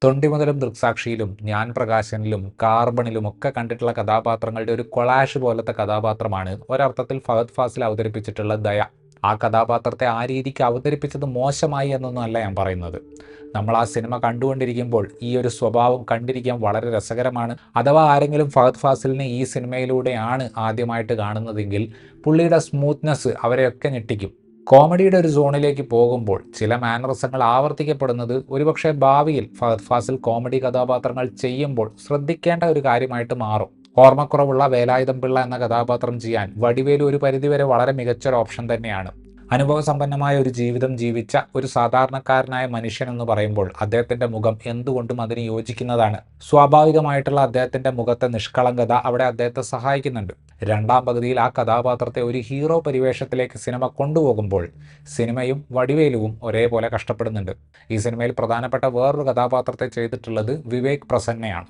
തൊണ്ടിമുതലും ദൃക്സാക്ഷിയിലും ഞാൻ പ്രകാശനിലും കാർബണിലും ഒക്കെ കണ്ടിട്ടുള്ള കഥാപാത്രങ്ങളുടെ ഒരു കൊളാഷ് പോലത്തെ കഥാപാത്രമാണ് ഒരർത്ഥത്തിൽ ഫഹദ് ഫാസിൽ അവതരിപ്പിച്ചിട്ടുള്ള ദയ. ആ കഥാപാത്രത്തെ ആ രീതിക്ക് അവതരിപ്പിച്ചത് മോശമായി എന്നൊന്നും അല്ല ഞാൻ പറയുന്നത്. നമ്മൾ ആ സിനിമ കണ്ടുകൊണ്ടിരിക്കുമ്പോൾ ഈ ഒരു സ്വഭാവം കണ്ടിരിക്കാൻ വളരെ രസകരമാണ്. അഥവാ ആരെങ്കിലും ഫഹദ് ഫാസിലിനെ ഈ സിനിമയിലൂടെയാണ് ആദ്യമായിട്ട് കാണുന്നതെങ്കിൽ പുള്ളിയുടെ സ്മൂത്ത്നെസ് അവരെയൊക്കെ ഞെട്ടിക്കും. കോമഡിയുടെ ഒരു സോണിലേക്ക് പോകുമ്പോൾ ചില മാനറിസങ്ങൾ ആവർത്തിക്കപ്പെടുന്നത് ഒരുപക്ഷെ ഭാവിയിൽ ഫഹദ് ഫാസിൽ കോമഡി കഥാപാത്രങ്ങൾ ചെയ്യുമ്പോൾ ശ്രദ്ധിക്കേണ്ട ഒരു കാര്യമായിട്ട് മാറും. ഓർമ്മക്കുറവുള്ള വേലായുധം പിള്ള എന്ന കഥാപാത്രം ചെയ്യാൻ വടിവേലു ഒരു പരിധിവരെ വളരെ മികച്ചൊരു ഓപ്ഷൻ തന്നെയാണ്. അനുഭവസമ്പന്നമായ ഒരു ജീവിതം ജീവിച്ച ഒരു സാധാരണക്കാരനായ മനുഷ്യൻ എന്ന് പറയുമ്പോൾ അദ്ദേഹത്തിൻ്റെ മുഖം എന്തുകൊണ്ടും അതിന് യോജിക്കുന്നതാണ്. സ്വാഭാവികമായിട്ടുള്ള അദ്ദേഹത്തിൻ്റെ മുഖത്തെ നിഷ്കളങ്കത അവിടെ അദ്ദേഹത്തെ സഹായിക്കുന്നുണ്ട്. രണ്ടാം പകുതിയിൽ ആ കഥാപാത്രത്തെ ഒരു ഹീറോ പരിവേഷത്തിലേക്ക് സിനിമ കൊണ്ടുപോകുമ്പോൾ സിനിമയും വടിവേലുവും ഒരേപോലെ കഷ്ടപ്പെടുന്നുണ്ട്. ഈ സിനിമയിൽ പ്രധാനപ്പെട്ട വേറൊരു കഥാപാത്രത്തെ ചെയ്തിട്ടുള്ളത് വിവേക് പ്രസന്നയാണ്.